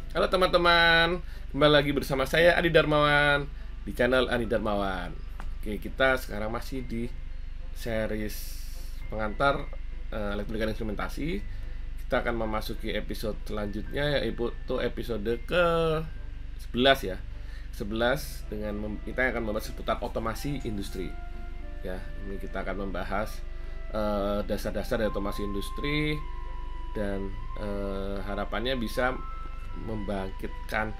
Halo teman-teman, kembali lagi bersama saya Adi Darmawan di channel Adi Darmawan. Oke, kita sekarang masih di series pengantar elektronika dan instrumentasi. Kita akan memasuki episode selanjutnya, yaitu episode ke 11 ya. 11 dengan kita akan membahas seputar otomasi industri. Ya, ini kita akan membahas dasar-dasar dari otomasi industri dan harapannya bisa membangkitkan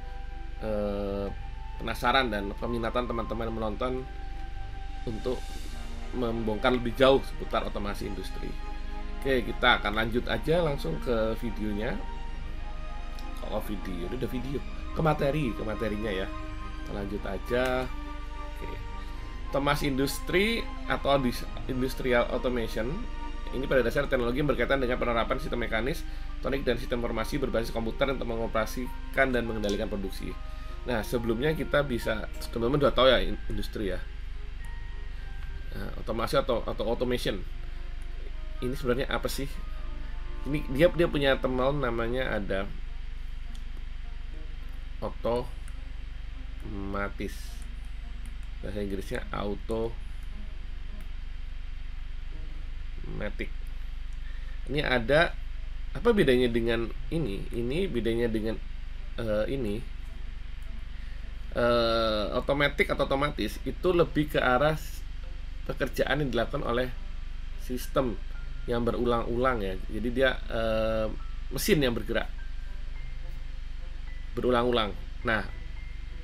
penasaran dan peminatan teman-teman menonton untuk membongkar lebih jauh seputar otomasi industri. Oke, kita akan lanjut aja langsung ke videonya. Kalau video, ini udah video ke materinya ya. Kita lanjut aja. Oke. Otomasi industri atau industrial automation ini pada dasar teknologi yang berkaitan dengan penerapan sistem mekanis, elektronik, dan sistem informasi berbasis komputer untuk mengoperasikan dan mengendalikan produksi. Nah, sebelumnya kita bisa, teman-teman udah tahu ya industri ya, otomasi atau automation. Ini sebenarnya apa sih? Ini dia punya teman namanya ada otomatis. Bahasa Inggrisnya automatic. Ini ada apa bedanya dengan ini? Ini bedanya dengan ini. Otomatik atau otomatis itu lebih ke arah pekerjaan yang dilakukan oleh sistem yang berulang-ulang ya. Jadi dia mesin yang bergerak berulang-ulang. Nah,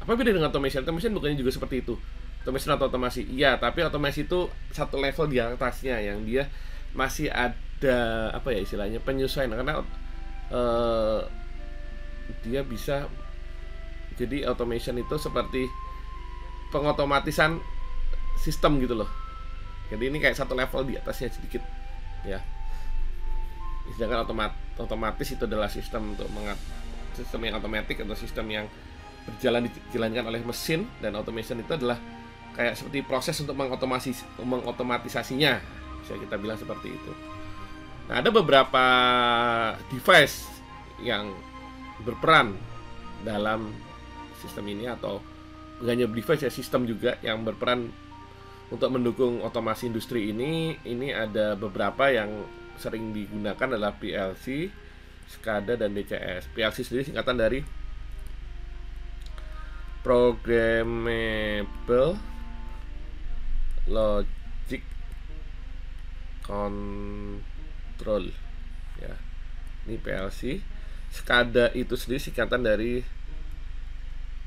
apa beda dengan automation? Automation bukannya juga seperti itu. Automation atau otomasi, iya, tapi otomasi itu satu level di atasnya yang dia masih ada apa ya istilahnya penyesuaian karena dia bisa, jadi automation itu seperti pengotomatisan sistem gitu loh. Jadi ini kayak satu level di atasnya sedikit ya. Sedangkan otomatis itu adalah sistem untuk sistem yang otomatis atau sistem yang dijalankan oleh mesin, dan automation itu adalah kayak seperti proses untuk mengotomatisasinya, bisa kita bilang seperti itu. Nah, ada beberapa device yang berperan dalam sistem ini, atau bukan hanya device ya, sistem juga yang berperan untuk mendukung otomasi industri ini. Ini ada beberapa yang sering digunakan adalah PLC, SCADA, dan DCS. PLC sendiri singkatan dari Programmable Logic Control ya. Ini PLC. SCADA itu sendiri singkatan dari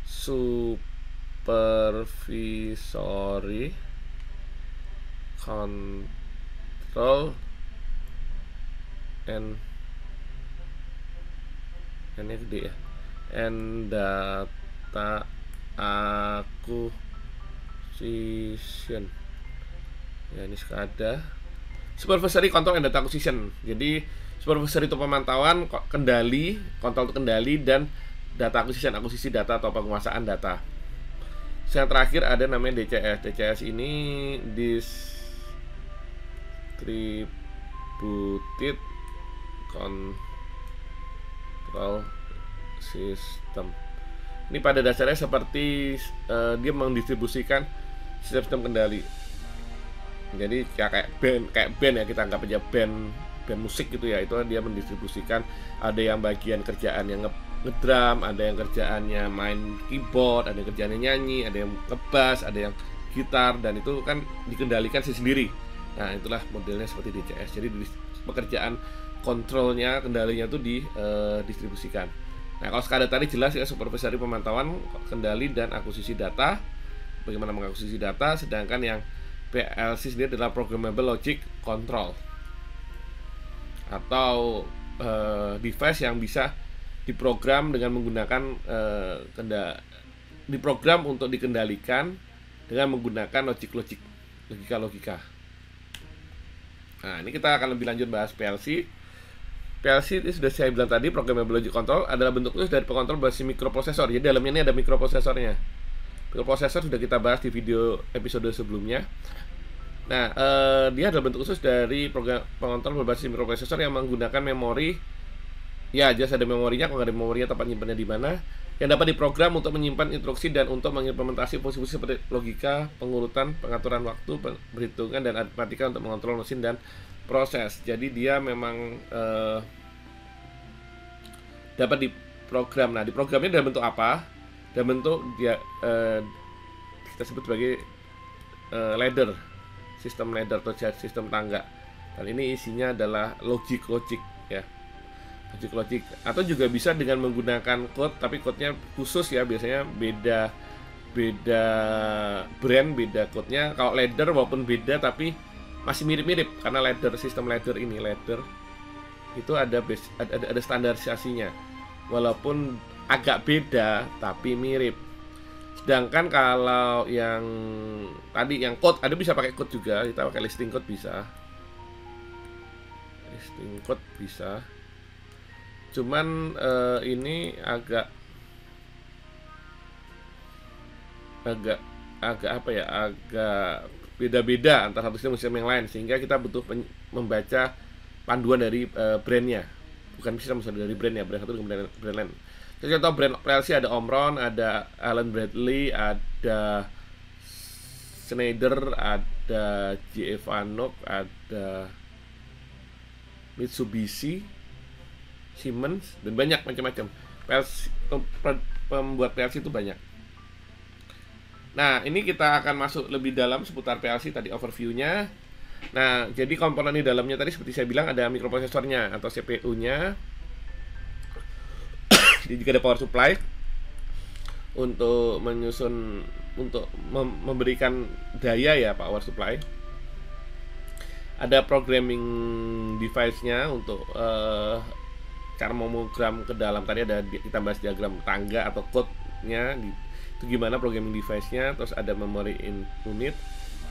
Supervisory Control and ini gede ya, and data acquisition ya. Ini SCADA, Supervisory Control and Data Acquisition. Jadi supervisory itu pemantauan, kendali, kontrol itu kendali, dan data acquisition, akuisisi data atau penguasaan data. Yang terakhir ada namanya DCS. DCS ini Distributed Control System. Ini pada dasarnya seperti dia mendistribusikan sistem kendali. Jadi kayak band ya, kita anggap aja band musik gitu ya. Itu dia mendistribusikan, ada yang bagian kerjaan yang ngedrum, ada yang kerjaannya main keyboard, ada yang kerjaannya nyanyi, ada yang ngebass, ada yang gitar, dan itu kan dikendalikan sendiri. Nah, itulah modelnya seperti DCS. Jadi pekerjaan kontrolnya, kendalinya itu didistribusikan. Nah, kalau SCADA tadi jelas ya, supervisory pemantauan, kendali, dan akuisisi data, bagaimana mengakuisisi data. Sedangkan yang PLC sendiri adalah Programmable Logic Control, atau device yang bisa diprogram dengan menggunakan diprogram untuk dikendalikan dengan menggunakan logika. Nah, ini kita akan lebih lanjut bahas PLC. PLC ini sudah saya bilang tadi, Programmable Logic Control, adalah bentuk khusus dari pengontrol basis mikroprosesor. Jadi dalamnya ini ada mikroprosesornya. Mikroprosesor sudah kita bahas di video episode sebelumnya. Nah, dia adalah bentuk khusus dari program pengontrol berbasis mikroprosesor yang menggunakan memori Ya, jelas ada memorinya. Kalau nggak ada memorinya, tempat nyimpannya di mana. Yang dapat diprogram untuk menyimpan instruksi dan untuk mengimplementasi fungsi-fungsi seperti logika, pengurutan, pengaturan waktu, perhitungan, dan aritmatika untuk mengontrol mesin dan proses. Jadi dia memang dapat diprogram. Nah, diprogramnya dalam bentuk apa? Dalam bentuk dia kita sebut sebagai ladder, sistem ladder atau sistem tangga. Dan ini isinya adalah logic ya, logic atau juga bisa dengan menggunakan code, tapi code-nya khusus ya, biasanya beda brand, beda code-nya. Kalau ladder walaupun beda tapi masih mirip-mirip, karena sistem ladder itu ada standarisasinya, walaupun agak beda tapi mirip. Sedangkan kalau yang tadi yang code, ada bisa pakai code juga, kita pakai listing code bisa. Cuman ini agak apa ya, agak beda-beda antara satu sistem yang lain, sehingga kita butuh membaca panduan dari brandnya, bukan sistem dari brandnya, brand satu dengan brand lain. Contoh brand PLC ada Omron, ada Allen Bradley, ada Schneider, ada GE Fanuc, ada Mitsubishi, Siemens, dan banyak macam-macam. Pembuat PLC itu banyak. Nah, ini kita akan masuk lebih dalam seputar PLC tadi, overview-nya. Nah, jadi komponen di dalamnya tadi seperti saya bilang ada mikroprosesornya atau CPU-nya. Dia juga ada power supply untuk memberikan daya ya, power supply. Ada programming device-nya untuk cara memogram ke dalam. Tadi ada kita bahas diagram tangga atau code-nya, itu gimana programming device-nya. Terus ada memory unit,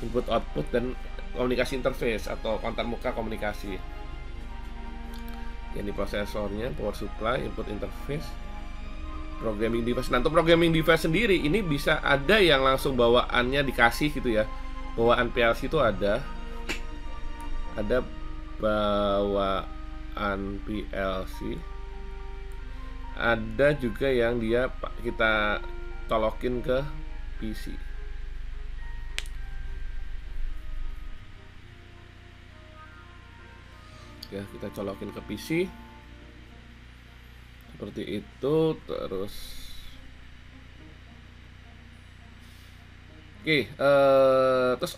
input output, dan komunikasi interface atau kontak muka komunikasi. Ini prosesornya, power supply, input interface, programming device. Nah, untuk programming device sendiri ini bisa ada yang langsung bawaannya dikasih gitu ya. Bawaan PLC itu ada bawaan PLC, ada juga yang kita colokin ke PC. Ya, kita colokin ke PC seperti itu. Terus terus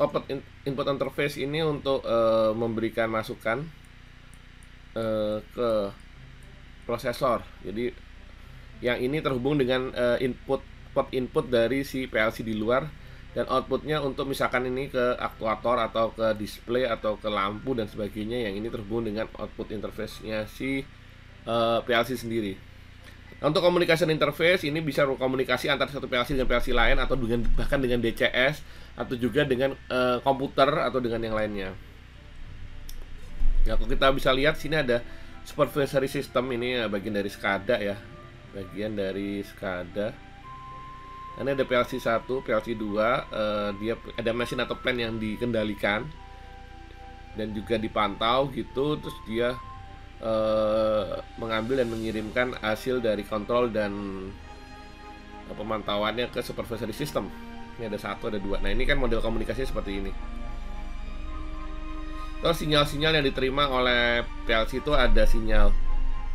input interface ini untuk memberikan masukan ke prosesor. Jadi yang ini terhubung dengan port input dari si PLC di luar, dan outputnya untuk misalkan ini ke aktuator atau ke display atau ke lampu dan sebagainya. Yang ini terhubung dengan output interface-nya si PLC sendiri. Untuk communication interface ini bisa komunikasi antara satu PLC dengan PLC lain, atau bahkan dengan DCS, atau juga dengan komputer atau dengan yang lainnya. Ya, kalau kita bisa lihat sini ada supervisory system, ini bagian dari SCADA ya, Ini ada PLC 1, PLC 2, dia ada mesin atau plan yang dikendalikan dan juga dipantau gitu. Terus dia mengambil dan mengirimkan hasil dari kontrol dan pemantauannya ke supervisory system. Ini ada 1, ada 2. Nah, ini kan model komunikasinya seperti ini. Terus sinyal-sinyal yang diterima oleh PLC itu ada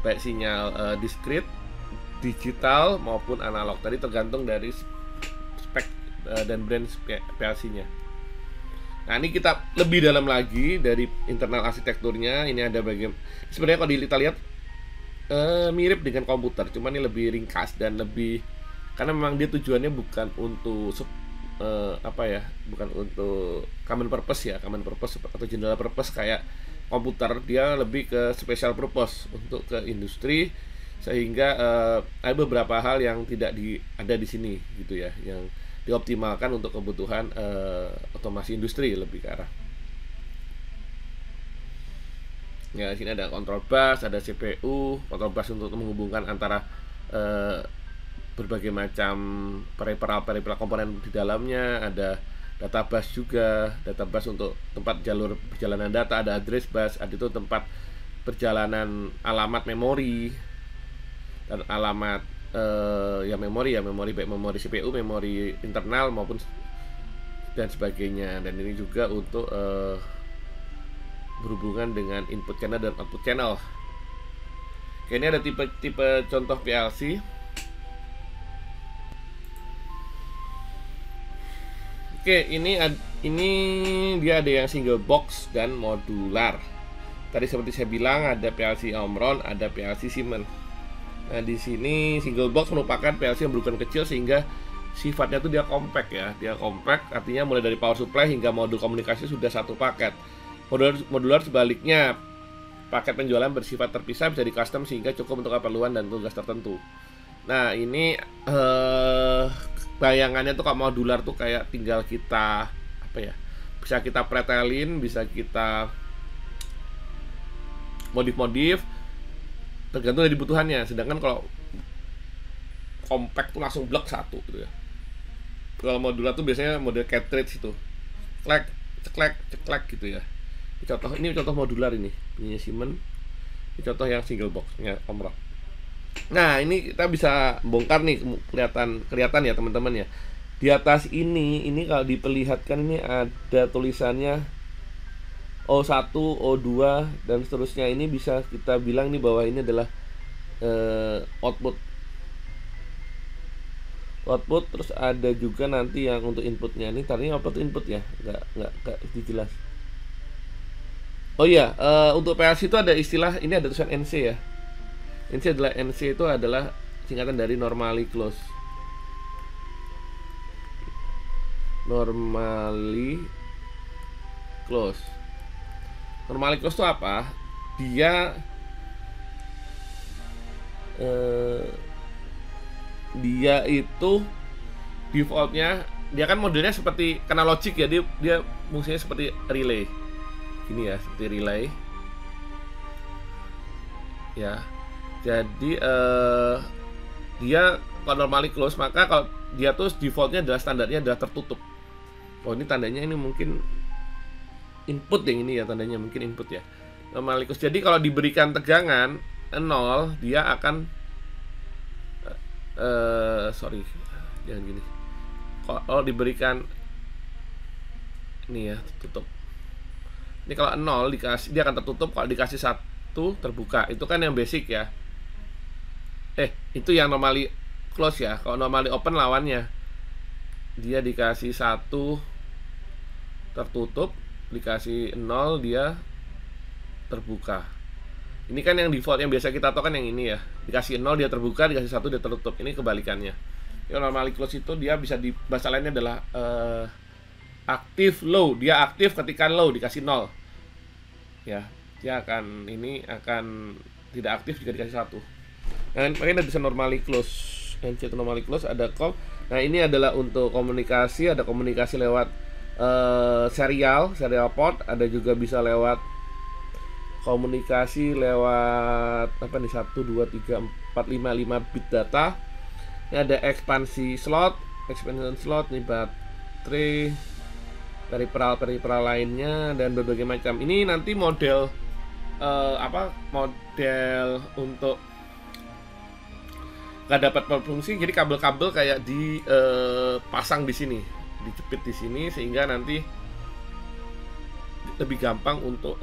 baik sinyal discrete, digital maupun analog. Tadi tergantung dari spek dan brand PLC-nya. Nah, ini kita lebih dalam lagi dari internal arsitekturnya. Ini ada sebenarnya kalau kita lihat mirip dengan komputer, cuman ini lebih ringkas dan lebih, karena memang dia tujuannya bukan untuk bukan untuk common purpose atau general purpose kayak komputer. Dia lebih ke special purpose untuk ke industri, sehingga ada beberapa hal yang tidak ada di sini gitu ya, yang dioptimalkan untuk kebutuhan otomasi industri, lebih ke arah. Ya, di sini ada control bus, ada CPU, control bus untuk menghubungkan antara berbagai macam peripheral komponen di dalamnya. Ada data bus juga, data bus untuk tempat jalur perjalanan data. Ada address bus, ada itu tempat perjalanan alamat memori. dan alamat ya memori baik memori CPU, memori internal maupun dan sebagainya. Dan ini juga untuk berhubungan dengan input channel dan output channel. Oke, ini ada tipe contoh PLC. Oke, ini dia ada yang single box dan modular. Tadi seperti saya bilang ada PLC Omron, ada PLC Siemens. Nah, di sini single box merupakan PLC yang berukuran kecil sehingga sifatnya tuh dia compact ya. Dia compact artinya mulai dari power supply hingga modul komunikasi sudah satu paket. Modular sebaliknya, paket penjualan bersifat terpisah, bisa di custom sehingga cukup untuk keperluan dan tugas tertentu. Nah, ini bayangannya tuh kalau modular tuh kayak tinggal kita bisa kita pretelin, bisa kita modif tergantung dari kebutuhannya. Sedangkan kalau compact tuh langsung blok satu gitu ya. Kalau modular tuh biasanya model cartridge itu ceklek gitu ya. Ini contoh modular ini punya Siemens. Ini contoh yang single boxnya Omron. Nah, ini kita bisa bongkar nih, kelihatan ya teman-teman ya. Di atas ini kalau diperlihatkan ini ada tulisannya O1, O2 dan seterusnya. Ini bisa kita bilang nih bahwa ini adalah output. Terus ada juga nanti yang untuk inputnya. Ini tadinya output input ya, nggak dijelas. Oh iya, untuk PLC itu ada istilah, ini ada tulisan NC ya. NC itu adalah singkatan dari normally close. Normally close itu apa? Dia itu defaultnya, dia kan modelnya seperti kena logic ya, dia fungsinya seperti relay. Gini ya, seperti relay. Ya. Jadi dia kalau normally close, maka kalau dia tuh defaultnya adalah standarnya adalah tertutup. Oh, ini tandanya ini mungkin input yang ini ya, tandanya mungkin input ya. Normally close. Jadi kalau diberikan tegangan 0, dia akan jangan gini. Kalau diberikan ini ya, tutup. Ini kalau 0 dikasih, dia akan tertutup. Kalau dikasih 1 terbuka. Itu kan yang basic ya. Itu yang normally close ya. Kalau normally open lawannya, dia dikasih 1 tertutup, dikasih 0 dia terbuka. Ini kan yang default yang biasa kita tahu kan yang ini ya. Dikasih 0 dia terbuka, dikasih 1 dia tertutup. Ini kebalikannya. Yang normally close itu dia bisa di bahasa lainnya adalah aktif low. Dia aktif ketika low dikasih 0. Ya, dia akan tidak aktif jika dikasih 1. Nah, makanya bisa normally close. NC itu normally close, ada COM. Nah, ini adalah untuk komunikasi, ada komunikasi lewat serial port, ada juga bisa lewat komunikasi lewat 1, 2, 3, 4, 5 bit data. Ini ada expansion slot, ini baterai, peripheral lainnya dan berbagai macam. Ini nanti model untuk nggak dapat berfungsi, jadi kabel-kabel kayak dipasang di sini, dijepit di sini sehingga nanti lebih gampang untuk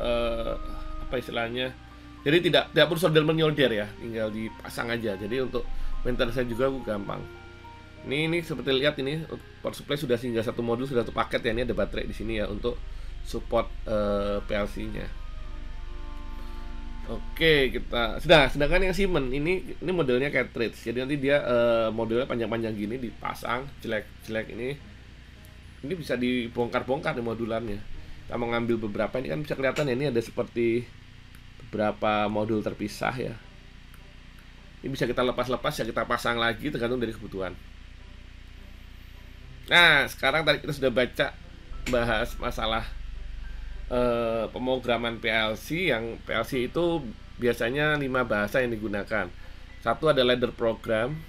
istilahnya. Jadi tidak perlu solder-menyolder ya, tinggal dipasang aja. Jadi untuk maintenance juga gampang. Ini seperti lihat ini power supply sudah singgah satu modul, sudah satu paket ya. Ini ada baterai di sini ya untuk support PLC-nya. Oke, sedangkan yang Siemens ini modelnya cartridge. Jadi nanti dia modelnya panjang-panjang gini dipasang, jelek ini bisa dibongkar-bongkar di modulannya. Kita mau ngambil beberapa, ini kan bisa kelihatan ya, ini ada seperti beberapa modul terpisah ya. Ini bisa kita lepas-lepas ya, kita pasang lagi tergantung dari kebutuhan. Nah, sekarang tadi kita sudah bahas masalah pemrograman PLC. Yang PLC itu biasanya 5 bahasa yang digunakan. Satu ada ladder program,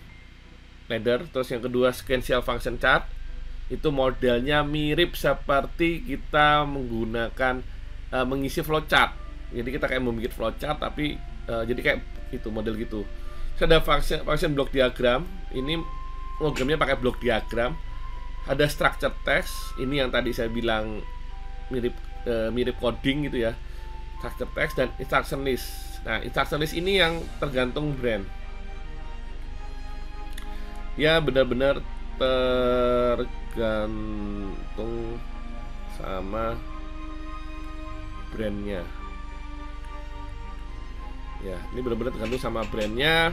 terus yang kedua sequential function chart. Itu modelnya mirip seperti kita menggunakan mengisi flowchart. Jadi kita kayak membuat flowchart, tapi jadi kayak itu model gitu. Ada function block diagram. Ini programnya pakai block diagram. Ada structure text. Ini yang tadi saya bilang mirip coding gitu ya. Structure text dan instruction list. Nah, instruction list ini yang tergantung brand. Ya, benar-benar tergantung sama brandnya. Ya, ini benar-benar tergantung sama brandnya.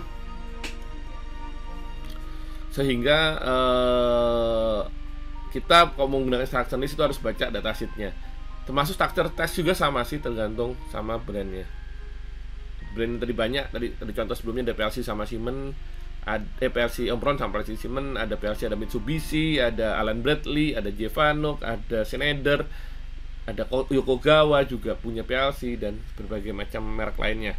Sehingga kita kalau menggunakan instruction list itu harus baca datasheetnya. Termasuk structure text juga sama sih, tergantung sama brandnya. Brand tadi banyak, tadi contoh sebelumnya ada PLC sama Siemens, ada PLC Omron sama PLC Siemens, ada PLC ada Mitsubishi, ada Allen Bradley, ada Zevanok, ada Schneider, ada Yokogawa juga punya PLC dan berbagai macam merek lainnya.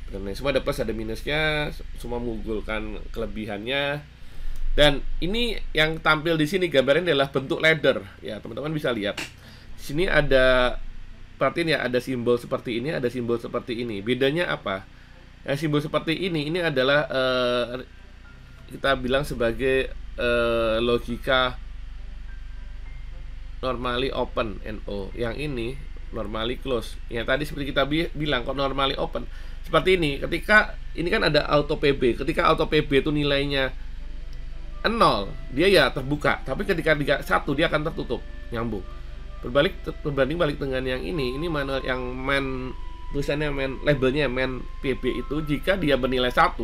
Brandnya semua ada plus ada minusnya, semua mengunggulkan kelebihannya. Dan ini yang tampil di sini gambarnya adalah bentuk ladder. Ya, teman-teman bisa lihat. Di sini ada, perhatiin ya, ada simbol seperti ini, ada simbol seperti ini. Bedanya apa? Yang simbol seperti ini adalah kita bilang sebagai logika normally open NO. Yang ini normally close. Yang tadi seperti kita bilang kalau normally open seperti ini. Ketika ini kan ada auto PB. Ketika auto PB itu nilainya 0, dia ya terbuka. Tapi ketika 1 dia akan tertutup, nyambung. Berbanding balik dengan yang ini manual yang main tulisannya main labelnya main PB itu, jika dia bernilai 1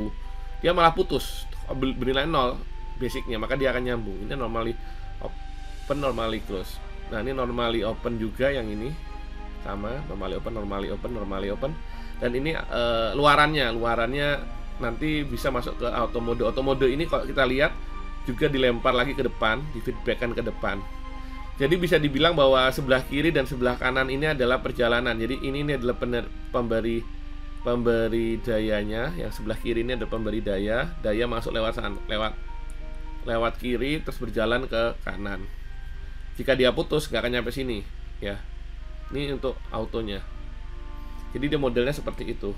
dia malah putus. Bernilai 0 basicnya, maka dia akan nyambung. Ini normally open, normally close. Nah, ini normally open juga yang ini sama, normally open, normally open, normally open. Dan ini luarannya nanti bisa masuk ke auto mode. Auto mode ini kalau kita lihat juga dilempar lagi ke depan, di-feedbackkan ke depan. Jadi bisa dibilang bahwa sebelah kiri dan sebelah kanan ini adalah perjalanan. Jadi ini adalah pemberi dayanya. Yang sebelah kiri ini adalah pemberi daya. Daya masuk lewat kiri terus berjalan ke kanan. Jika dia putus nggak akan nyampe sini, ya. Ini untuk autonya. Jadi dia modelnya seperti itu.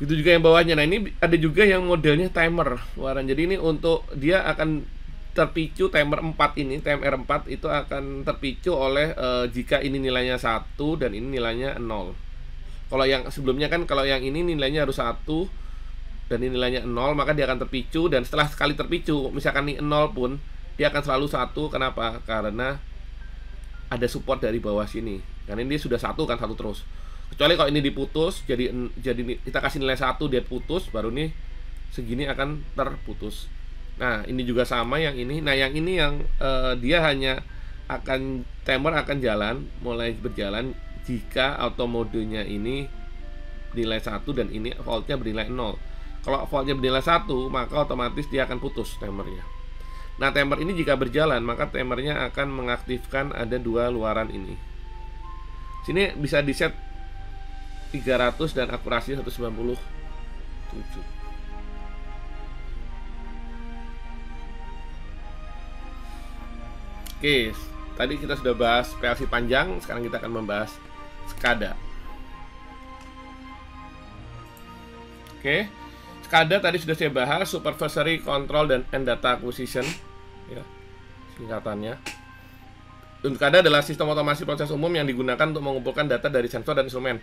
Begitu juga yang bawahnya. Nah, ini ada juga yang modelnya timer luaran. Jadi ini untuk dia akan terpicu timer 4 ini, timer 4 itu akan terpicu oleh jika ini nilainya 1 dan ini nilainya 0. Kalau yang sebelumnya kan kalau yang ini nilainya harus 1 dan ini nilainya 0, maka dia akan terpicu, dan setelah sekali terpicu misalkan ini 0 pun dia akan selalu 1. Kenapa? Karena ada support dari bawah sini. Karena ini sudah 1 kan, 1 terus. Kecuali kalau ini diputus, jadi kita kasih nilai 1 dia putus, baru nih segini akan terputus. Nah, ini juga sama yang ini. Nah, yang ini yang dia hanya akan timer akan jalan, mulai berjalan jika auto modenya ini nilai 1 dan ini voltnya bernilai 0. Kalau voltnya bernilai 1, maka otomatis dia akan putus timernya. Nah, timer ini jika berjalan, maka timernya akan mengaktifkan ada 2 luaran ini. Sini bisa di set 300 dan akurasi 197. Oke, tadi kita sudah bahas PLC panjang, sekarang kita akan membahas SCADA. Oke, SCADA tadi sudah saya bahas, Supervisory Control and Data Acquisition, ya, singkatannya. SCADA adalah sistem otomasi proses umum yang digunakan untuk mengumpulkan data dari sensor dan instrumen.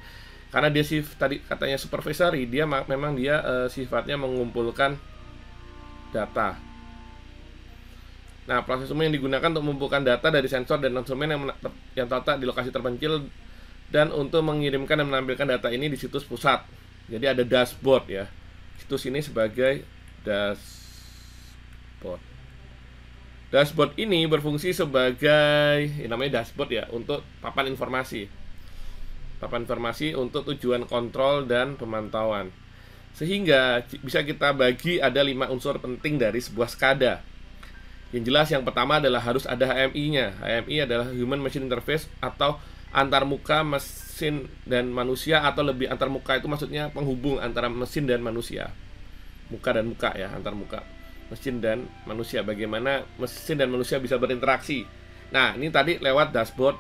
Karena dia tadi katanya supervisory, dia memang sifatnya mengumpulkan data. Nah, proses umum yang digunakan untuk mengumpulkan data dari sensor dan instrumen yang terletak di lokasi terpencil dan untuk mengirimkan dan menampilkan data ini di situs pusat. Jadi ada dashboard ya. Situs ini sebagai dashboard. Dashboard ini berfungsi sebagai namanya dashboard ya, untuk papan informasi. Papan informasi untuk tujuan kontrol dan pemantauan. Sehingga bisa kita bagi ada 5 unsur penting dari sebuah SCADA. Yang jelas yang pertama adalah harus ada HMI-nya. HMI adalah Human Machine Interface atau antarmuka mesin dan manusia, atau lebih antarmuka itu maksudnya penghubung antara mesin dan manusia. Muka dan muka ya, antarmuka. Mesin dan manusia, bagaimana mesin dan manusia bisa berinteraksi. Nah, ini tadi lewat dashboard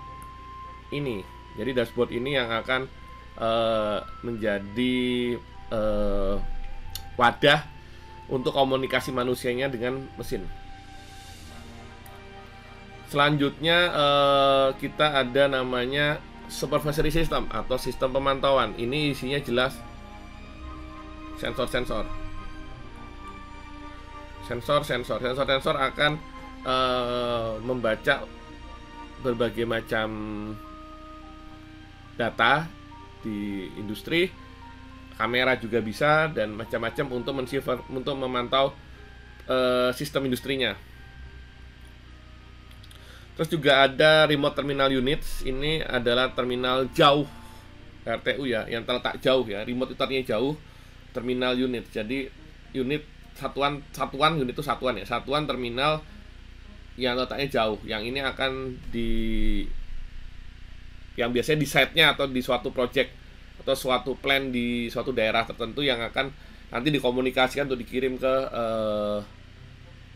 ini. Jadi dashboard ini yang akan menjadi wadah untuk komunikasi manusianya dengan mesin. Selanjutnya kita ada namanya supervisory system atau sistem pemantauan. Ini isinya jelas sensor-sensor. Sensor akan membaca berbagai macam data di industri. Kamera juga bisa dan macam-macam untuk memantau sistem industrinya. Terus juga ada remote terminal units. Ini adalah terminal jauh RTU ya, yang terletak jauh ya. Remote itu artinya jauh. Terminal unit. Jadi unit satuan unit itu satuan ya. Satuan terminal yang letaknya jauh. Yang ini akan yang biasanya di site-nya atau di suatu project atau suatu plan di suatu daerah tertentu yang akan nanti dikomunikasikan untuk dikirim ke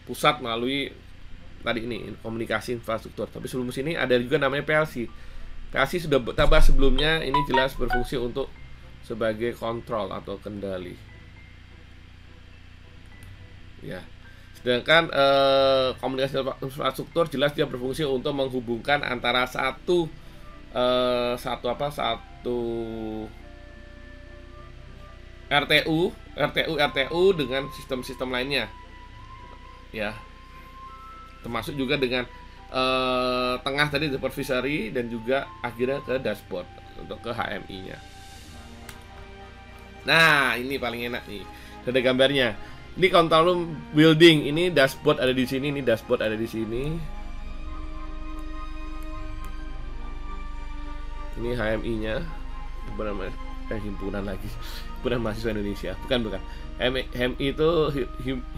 pusat melalui tadi ini komunikasi infrastruktur. Tapi sebelum sini ada juga namanya PLC. PLC sudah tambah sebelumnya, ini jelas berfungsi untuk sebagai kontrol atau kendali. Ya. Sedangkan komunikasi infrastruktur jelas dia berfungsi untuk menghubungkan antara satu RTU dengan sistem-sistem lainnya. Ya. Termasuk juga dengan tengah tadi supervisory dan juga akhirnya ke dashboard untuk ke HMI-nya. Nah, ini paling enak nih. Ada gambarnya. Ini control room building. Ini dashboard ada di sini, ini dashboard ada di sini. Ini HMI-nya. Himpunan lagi. Himpunan Mahasiswa Indonesia. Bukan. HMI itu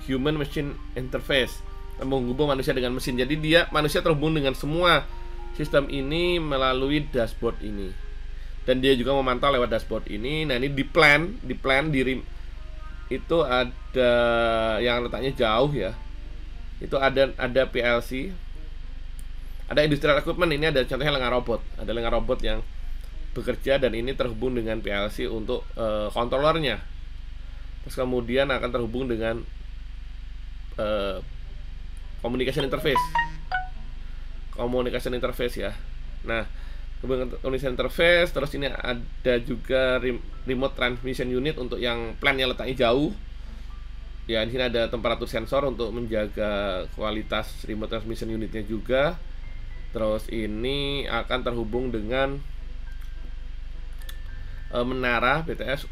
Human Machine Interface. Menghubung manusia dengan mesin. Jadi manusia terhubung dengan semua sistem ini melalui dashboard ini. Dan dia juga memantau lewat dashboard ini. Nah, ini di plan itu ada yang letaknya jauh ya. Itu ada PLC. Ada industrial equipment, ini ada contohnya lengan robot. Ada lengan robot yang bekerja dan ini terhubung dengan PLC untuk controllernya. Terus kemudian akan terhubung dengan communication interface ya. Nah, communication interface, terus ini ada juga remote transmission unit untuk yang plannya letaknya jauh. Ya, di sini ada temperatur sensor untuk menjaga kualitas remote transmission unitnya juga. Terus ini akan terhubung dengan menara BTS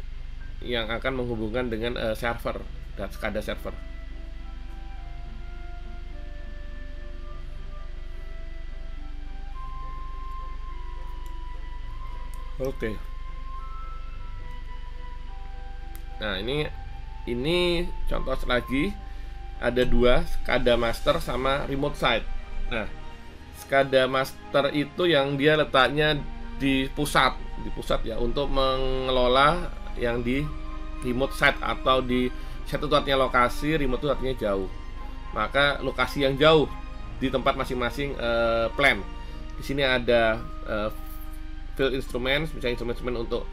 yang akan menghubungkan dengan server dan SCADA server. Oke. Nah, ini contoh lagi ada dua, SCADA master sama remote site. Nah, SCADA master itu yang dia letaknya di pusat ya, untuk mengelola yang di remote site atau di site itu artinya lokasi, remote itu artinya jauh. Maka lokasi yang jauh di tempat masing-masing plan. Di sini ada field instruments, misalnya instrumen untuk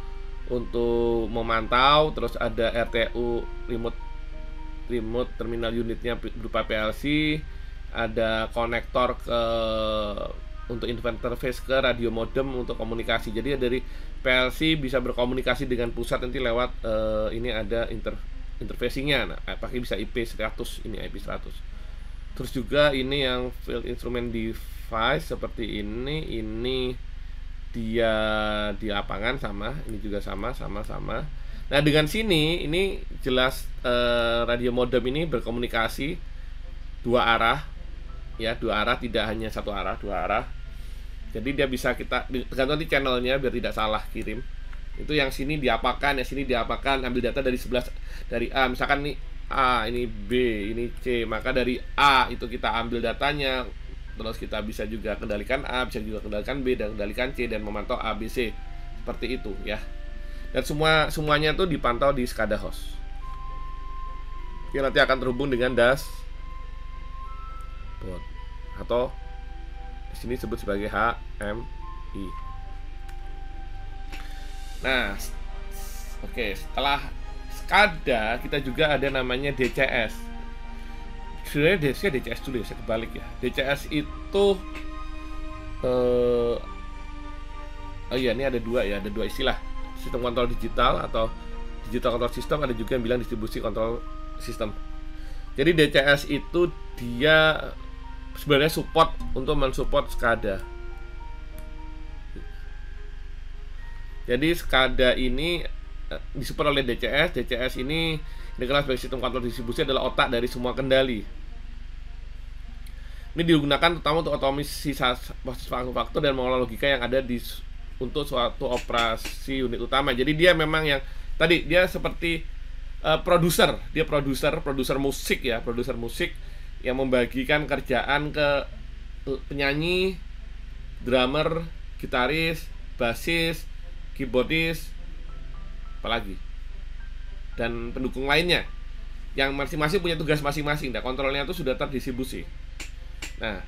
memantau, terus ada RTU remote terminal unitnya berupa PLC, ada konektor untuk interface ke radio modem untuk komunikasi. Jadi dari PLC bisa berkomunikasi dengan pusat nanti lewat ini ada interfacing-nya. Nah, pakai bisa IP100, ini IP100. Terus juga ini yang field instrument device seperti ini dia di lapangan ini juga sama. Nah, dengan sini ini jelas radio modem ini berkomunikasi dua arah ya, tidak hanya satu arah, dua arah. Jadi dia bisa kita tergantung di channelnya biar tidak salah kirim. Itu yang sini diapakan, yang sini diapakan, ambil data dari A, misalkan nih A, ini B, ini C, maka dari A itu kita ambil datanya. Terus kita bisa juga kendalikan A, bisa juga kendalikan B, dan kendalikan C, dan memantau A, B, C. Seperti itu ya. Dan semuanya itu dipantau di SCADA host. Oke, nanti akan terhubung dengan dashboard atau di sini disebut sebagai HMI. Nah, oke, setelah SCADA kita juga ada namanya DCS. Sebenarnya DCS dulu ya, saya kebalik ya. DCS itu oh iya, ini ada dua ya, ada dua istilah. Sistem kontrol digital atau digital control system, ada juga yang bilang distribusi kontrol system. Jadi DCS itu dia sebenarnya support untuk mensupport SCADA. Jadi SCADA ini disupport oleh DCS. DCS ini dikenal sebagai sistem kontrol distribusi, adalah otak dari semua kendali. Ini digunakan terutama untuk otomatisasi faktor dan mengolah logika yang ada untuk suatu operasi unit utama. Jadi dia memang yang tadi dia seperti produser musik ya, produser musik yang membagikan kerjaan ke penyanyi, drummer, gitaris, basis, keyboardis, apalagi, dan pendukung lainnya yang masing-masing punya tugas masing-masing. Nah, kontrolnya itu sudah terdistribusi. Nah,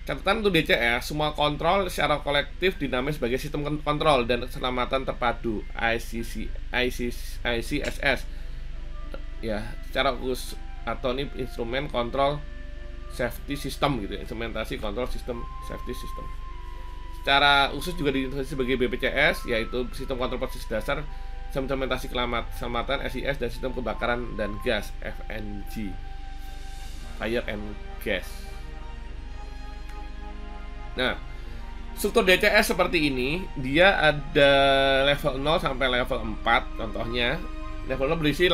catatan untuk DCS, semua kontrol secara kolektif dinamai sebagai sistem kontrol dan keselamatan terpadu ICSS ya, secara khusus, atau ini instrumen kontrol safety system gitu ya, instrumentasi kontrol sistem safety system. Secara khusus juga didefinisikan sebagai BPCS, yaitu sistem kontrol proses dasar, implementasi keselamatan SIS, dan sistem kebakaran dan gas FNG, fire and gas. Nah, struktur DCS seperti ini, dia ada level 0 sampai level 4. Contohnya, level 0 berisi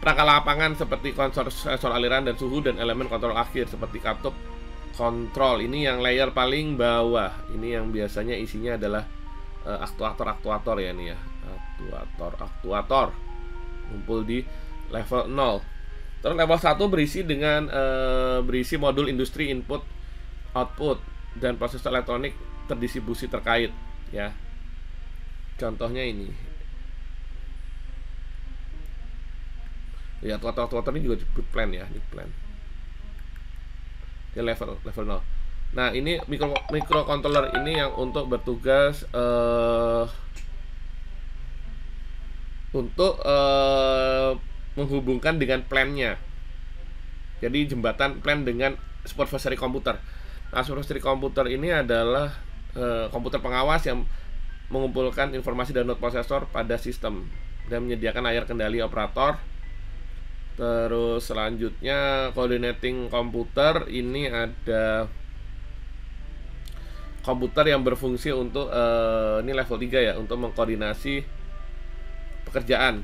perangkat lapangan seperti sensor aliran dan suhu, dan elemen kontrol akhir seperti katup kontrol. Ini yang layer paling bawah. Ini yang biasanya isinya adalah aktuator ya, ini ya, aktuator ngumpul di level 0. Terus level 1 berisi dengan berisi modul industri input, output, dan proses elektronik terdistribusi terkait ya. Contohnya ini ya, aktuator ini juga disebut plan ya, ini plan. Dia level 0. Nah, ini microcontroller ini yang untuk bertugas untuk menghubungkan dengan plan-nya. Jadi jembatan plan dengan supervisory komputer. Nah, supervisory komputer ini adalah komputer pengawas yang mengumpulkan informasi dan node prosesor pada sistem dan menyediakan layar kendali operator. Terus selanjutnya coordinating komputer, ini ada komputer yang berfungsi untuk ini level 3 ya, untuk mengkoordinasi pekerjaan.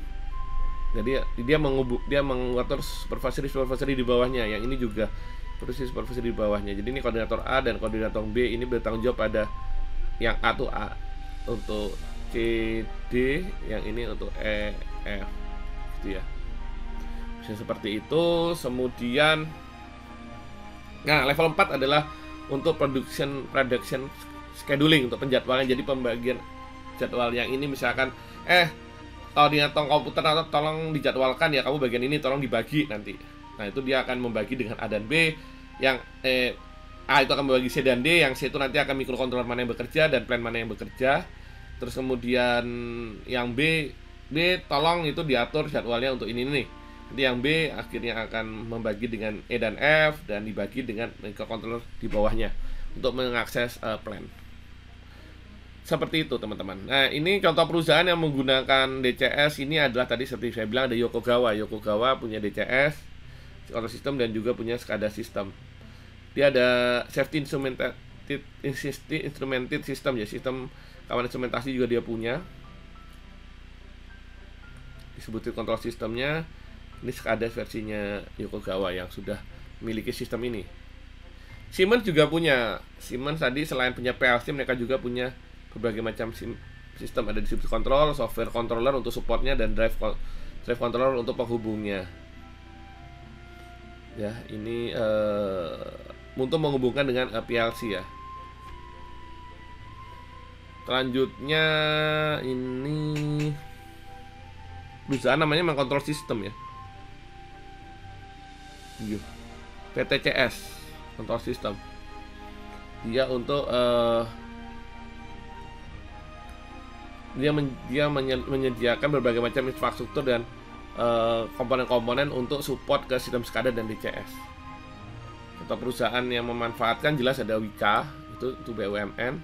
Jadi dia mengatur supervisory di bawahnya. Yang ini juga supervisory di bawahnya. Jadi ini koordinator A dan koordinator B ini bertanggung jawab pada yang A tuh A untuk C, D, yang ini untuk E, F gitu ya. Seperti itu. Kemudian nah, level 4 adalah untuk production scheduling, untuk penjadwalan. Jadi pembagian jadwal yang ini, misalkan koordinator komputer atau tolong dijadwalkan ya, kamu bagian ini tolong dibagi nanti. Nah, itu dia akan membagi dengan A dan B. Yang A itu akan membagi C dan D, yang C itu nanti akan microcontroller mana yang bekerja dan plan mana yang bekerja. Terus kemudian yang B tolong itu diatur jadwalnya untuk ini nih. Nanti yang B akhirnya akan membagi dengan E dan F dan dibagi dengan microcontroller di bawahnya untuk mengakses plan. Seperti itu teman-teman. Nah, ini contoh perusahaan yang menggunakan DCS. Ini adalah tadi seperti saya bilang ada Yokogawa. Yokogawa punya DCS control system dan juga punya SCADA system. Dia ada safety instrumented system ya, sistem kawan instrumentasi juga dia punya. Disebutin kontrol sistemnya. Ini SCADA versinya Yokogawa yang sudah memiliki sistem ini. Siemens juga punya. Siemens tadi selain punya PLC, mereka juga punya berbagai macam sistem. Ada distributed control, software controller untuk supportnya, dan drive controller untuk penghubungnya. Ya, ini untuk menghubungkan dengan PLC ya. Selanjutnya ini perusahaan namanya mengkontrol sistem ya. PTCS, kontrol sistem. Dia untuk Menyediakan berbagai macam infrastruktur dan komponen-komponen untuk support ke sistem SCADA dan DCS. Atau perusahaan yang memanfaatkan jelas ada Wika, itu BUMN.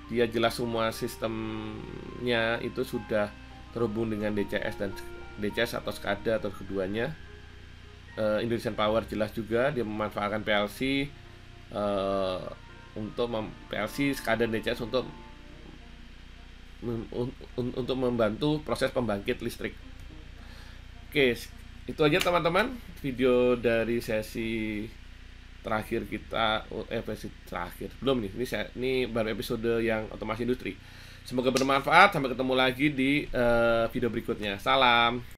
Dia jelas semua sistemnya itu sudah terhubung dengan DCS atau SCADA atau keduanya. Indonesian Power jelas juga dia memanfaatkan PLC PLC, SCADA, dan DCS untuk membantu proses pembangkit listrik. Oke, itu aja teman-teman video dari sesi terakhir kita. Sesi terakhir belum nih, ini baru episode yang otomasi industri. Semoga bermanfaat. Sampai ketemu lagi di video berikutnya. Salam.